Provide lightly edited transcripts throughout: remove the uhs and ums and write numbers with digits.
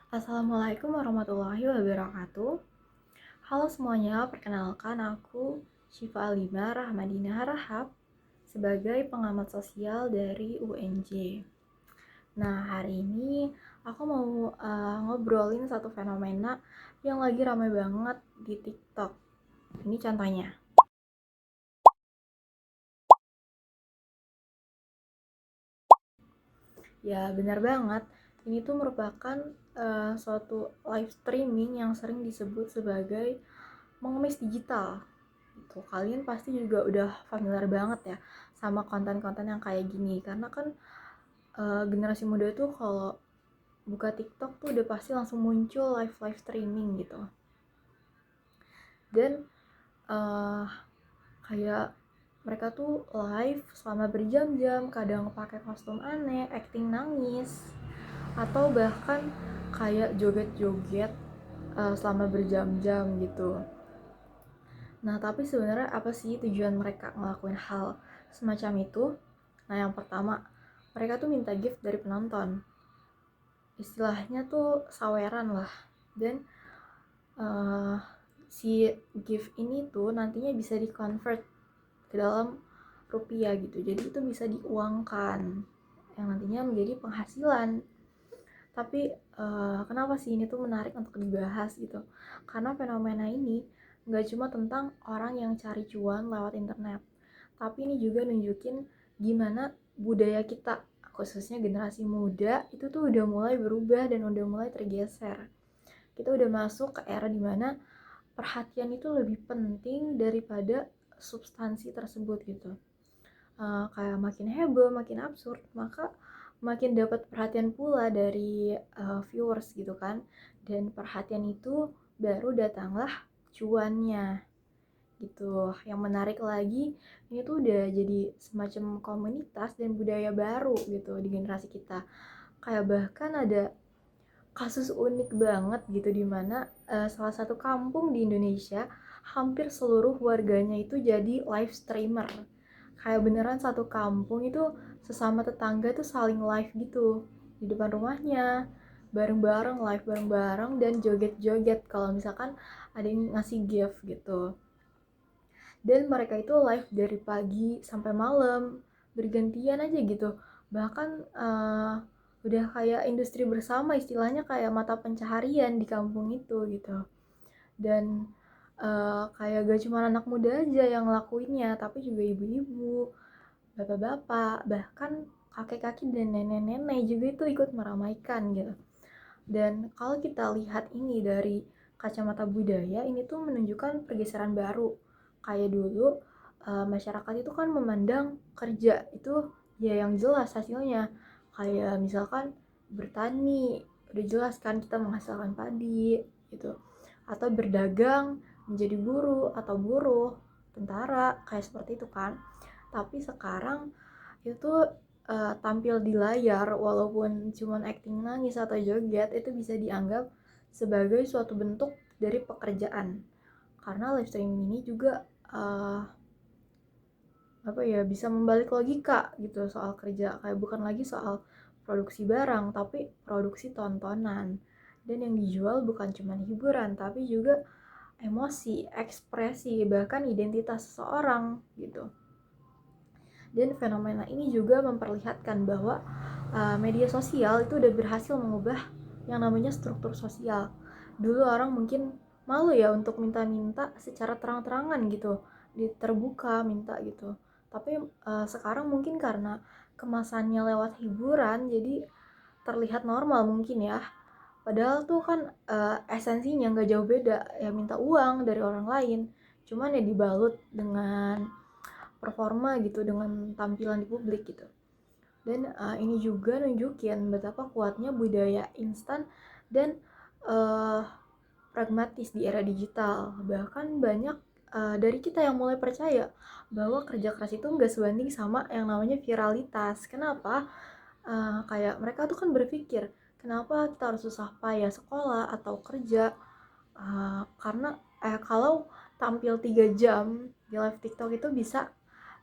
Assalamualaikum warahmatullahi wabarakatuh. Halo semuanya, perkenalkan aku Syifa Alima Rahmadina Harahap sebagai pengamat sosial dari UNJ. Nah, hari ini aku mau ngobrolin satu fenomena yang lagi ramai banget di TikTok. Ini contohnya. Ya, benar banget. Ini tuh merupakan suatu live streaming yang sering disebut sebagai mengemis digital. Gitu. Kalian pasti juga udah familiar banget ya sama konten-konten yang kayak gini karena kan generasi muda tuh kalau buka TikTok tuh udah pasti langsung muncul live streaming gitu. Dan uh, kayak mereka tuh live selama berjam-jam, kadang pakai kostum aneh, acting nangis, atau bahkan kayak joget-joget selama berjam-jam gitu. Nah, tapi sebenarnya apa sih tujuan mereka ngelakuin hal semacam itu? Nah, yang pertama, mereka tuh minta gift dari penonton. Istilahnya tuh saweran lah. Dan uh, si gift ini tuh nantinya bisa di-convert ke dalam rupiah gitu. Jadi itu bisa diuangkan yang nantinya menjadi penghasilan. Tapi kenapa sih ini tuh menarik untuk dibahas gitu? Karena fenomena ini nggak cuma tentang orang yang cari cuan lewat internet, tapi ini juga nunjukin gimana budaya kita, khususnya generasi muda, itu tuh udah mulai berubah dan udah mulai tergeser. Kita udah masuk ke era dimana perhatian itu lebih penting daripada substansi tersebut gitu. Kayak makin heboh, makin absurd, maka makin dapat perhatian pula dari viewers gitu kan. Dan perhatian itu baru datanglah cuannya gitu. Yang menarik lagi, ini tuh udah jadi semacam komunitas dan budaya baru gitu di generasi kita. Kayak bahkan ada kasus unik banget gitu dimana salah satu kampung di Indonesia hampir seluruh warganya itu jadi live streamer. Kayak beneran satu kampung itu sesama tetangga tuh saling live gitu di depan rumahnya, bareng-bareng live bareng-bareng dan joget-joget kalau misalkan ada yang ngasih gift gitu. Dan mereka itu live dari pagi sampai malam bergantian aja gitu. Bahkan udah kayak industri bersama, istilahnya kayak mata pencaharian di kampung itu gitu. Dan kayak gak cuma anak muda aja yang ngelakuinnya, tapi juga ibu-ibu, bapak-bapak, bahkan kakek-kakek dan nenek-nenek juga itu ikut meramaikan gitu. Dan kalau kita lihat ini dari kacamata budaya, ini tuh menunjukkan pergeseran baru. Kayak dulu masyarakat itu kan memandang kerja itu ya yang jelas hasilnya. Kayak misalkan bertani, udah jelas kan kita menghasilkan padi gitu. Atau berdagang, menjadi guru atau buruh, tentara, kayak seperti itu kan. Tapi sekarang itu tampil di layar walaupun cuma acting nangis atau joget itu bisa dianggap sebagai suatu bentuk dari pekerjaan, karena live streaming ini juga apa ya, bisa membalik logika gitu soal kerja, kayak bukan lagi soal produksi barang tapi produksi tontonan, dan yang dijual bukan cuma hiburan tapi juga emosi, ekspresi, bahkan identitas seseorang gitu. Dan fenomena ini juga memperlihatkan bahwa media sosial itu udah berhasil mengubah yang namanya struktur sosial. Dulu orang mungkin malu ya untuk minta-minta secara terang-terangan gitu, terbuka minta gitu. Tapi sekarang mungkin karena kemasannya lewat hiburan, jadi terlihat normal mungkin ya. Padahal tuh kan esensinya nggak jauh beda, ya minta uang dari orang lain. Cuman ya dibalut dengan performa gitu, dengan tampilan di publik gitu. Dan ini juga nunjukin betapa kuatnya budaya instan dan uh, pragmatis di era digital. Bahkan banyak dari kita yang mulai percaya bahwa kerja keras itu nggak sebanding sama yang namanya viralitas. Kenapa? Kayak mereka tuh kan berpikir, kenapa kita harus susah payah sekolah atau kerja karena kalau tampil 3 jam di live TikTok itu bisa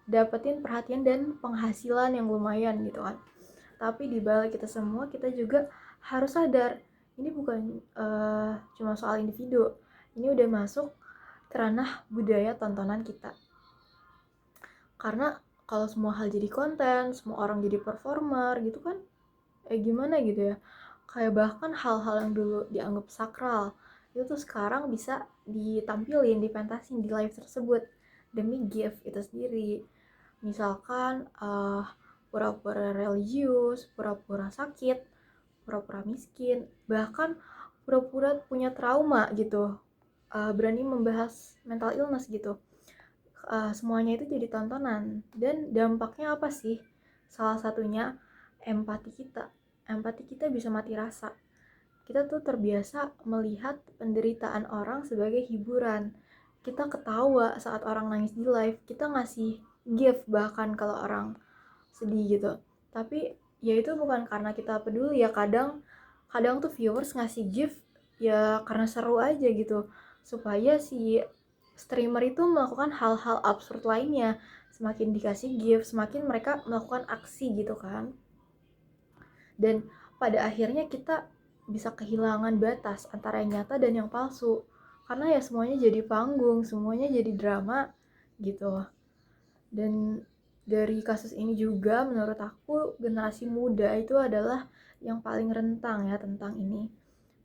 dapetin perhatian dan penghasilan yang lumayan gitu kan. Tapi di balik kita semua, kita juga harus sadar ini bukan cuma soal individu, ini udah masuk ke ranah budaya tontonan kita. Karena kalau semua hal jadi konten, semua orang jadi performer gitu kan, gimana gitu ya, kayak bahkan hal-hal yang dulu dianggap sakral itu tuh sekarang bisa ditampilin, dipentasin di live tersebut demi gift itu sendiri. Misalkan pura-pura religius, pura-pura sakit, pura-pura miskin, bahkan pura-pura punya trauma gitu, berani membahas mental illness gitu. Semuanya itu jadi tontonan, dan dampaknya apa sih? Salah satunya empati kita. Empati kita bisa mati rasa. Kita tuh terbiasa melihat penderitaan orang sebagai hiburan. Kita ketawa saat orang nangis di live, kita ngasih gift bahkan kalau orang sedih gitu. Tapi ya itu bukan karena kita peduli ya, kadang kadang tuh viewers ngasih gift ya karena seru aja gitu, supaya si streamer itu melakukan hal-hal absurd lainnya. Semakin dikasih gift, semakin mereka melakukan aksi gitu kan. Dan pada akhirnya kita bisa kehilangan batas antara yang nyata dan yang palsu. Karena ya semuanya jadi panggung, semuanya jadi drama gitu. Dan dari kasus ini juga menurut aku generasi muda itu adalah yang paling rentang ya tentang ini.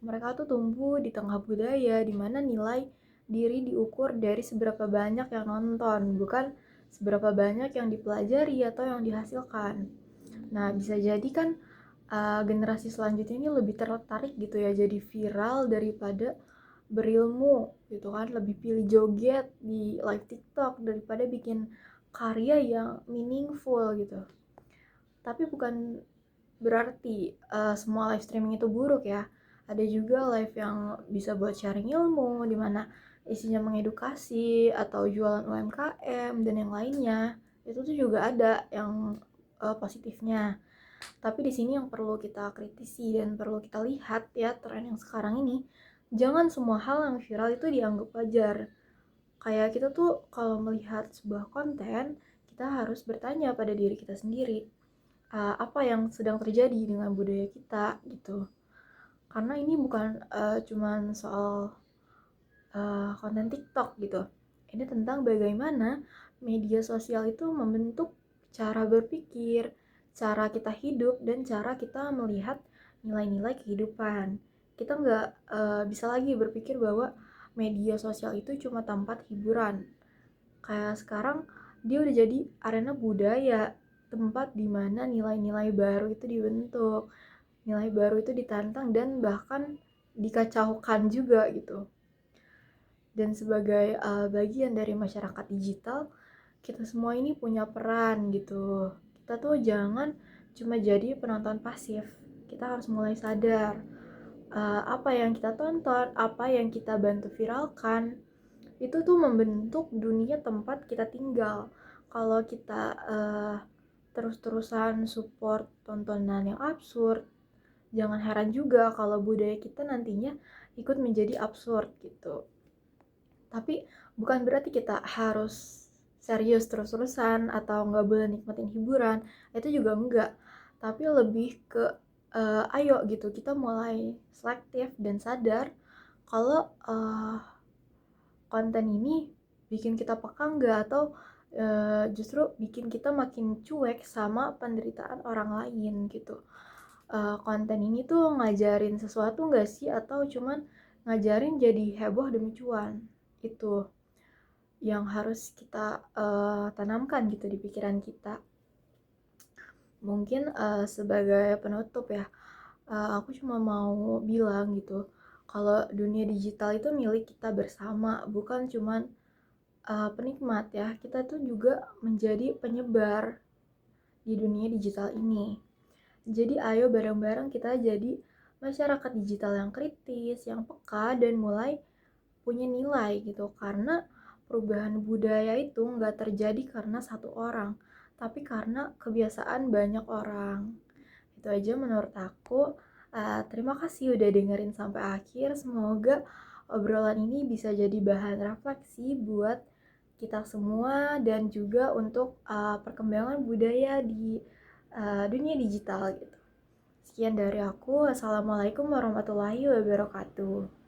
Mereka tuh tumbuh di tengah budaya di mana nilai diri diukur dari seberapa banyak yang nonton, bukan seberapa banyak yang dipelajari atau yang dihasilkan. Nah, bisa jadi kan generasi selanjutnya ini lebih tertarik gitu ya jadi viral daripada berilmu gitu kan, lebih pilih joget di live TikTok daripada bikin karya yang meaningful gitu. Tapi bukan berarti semua live streaming itu buruk ya. Ada juga live yang bisa buat sharing ilmu, dimana isinya mengedukasi atau jualan UMKM dan yang lainnya. Itu tuh juga ada yang positifnya. Tapi di sini yang perlu kita kritisi dan perlu kita lihat ya, tren yang sekarang ini, jangan semua hal yang viral itu dianggap wajar. Kayak kita tuh kalau melihat sebuah konten, kita harus bertanya pada diri kita sendiri, apa yang sedang terjadi dengan budaya kita gitu. Karena ini bukan cuman soal konten TikTok gitu. Ini tentang bagaimana media sosial itu membentuk cara berpikir, cara kita hidup, dan cara kita melihat nilai-nilai kehidupan. Kita nggak bisa lagi berpikir bahwa media sosial itu cuma tempat hiburan. Kayak sekarang dia udah jadi arena budaya, tempat dimana nilai-nilai baru itu dibentuk, nilai baru itu ditantang dan bahkan dikacaukan juga gitu. Dan sebagai bagian dari masyarakat digital, kita semua ini punya peran gitu. Kita tuh jangan cuma jadi penonton pasif. Kita harus mulai sadar apa yang kita tonton, apa yang kita bantu viralkan, itu tuh membentuk dunia tempat kita tinggal. Kalau kita terus-terusan support tontonan yang absurd, jangan heran juga kalau budaya kita nantinya ikut menjadi absurd gitu. Tapi bukan berarti kita harus serius terus-terusan atau nggak boleh nikmatin hiburan, itu juga enggak. Tapi lebih ke ayo gitu, kita mulai selektif dan sadar kalau konten ini bikin kita peka nggak, atau justru bikin kita makin cuek sama penderitaan orang lain gitu. Konten ini tuh ngajarin sesuatu nggak sih, atau cuman ngajarin jadi heboh demi cuan? Itu yang harus kita tanamkan gitu di pikiran kita. Mungkin sebagai penutup ya, aku cuma mau bilang gitu, kalau dunia digital itu milik kita bersama, bukan cuman penikmat ya. Kita tuh juga menjadi penyebar di dunia digital ini. Jadi ayo bareng-bareng kita jadi masyarakat digital yang kritis, yang peka, dan mulai punya nilai gitu. Karena perubahan budaya itu nggak terjadi karena satu orang, tapi karena kebiasaan banyak orang. Itu aja menurut aku. Terima kasih udah dengerin sampai akhir. Semoga obrolan ini bisa jadi bahan refleksi buat kita semua dan juga untuk perkembangan budaya di dunia digital gitu. Sekian. Sekian dari aku. Assalamualaikum warahmatullahi wabarakatuh.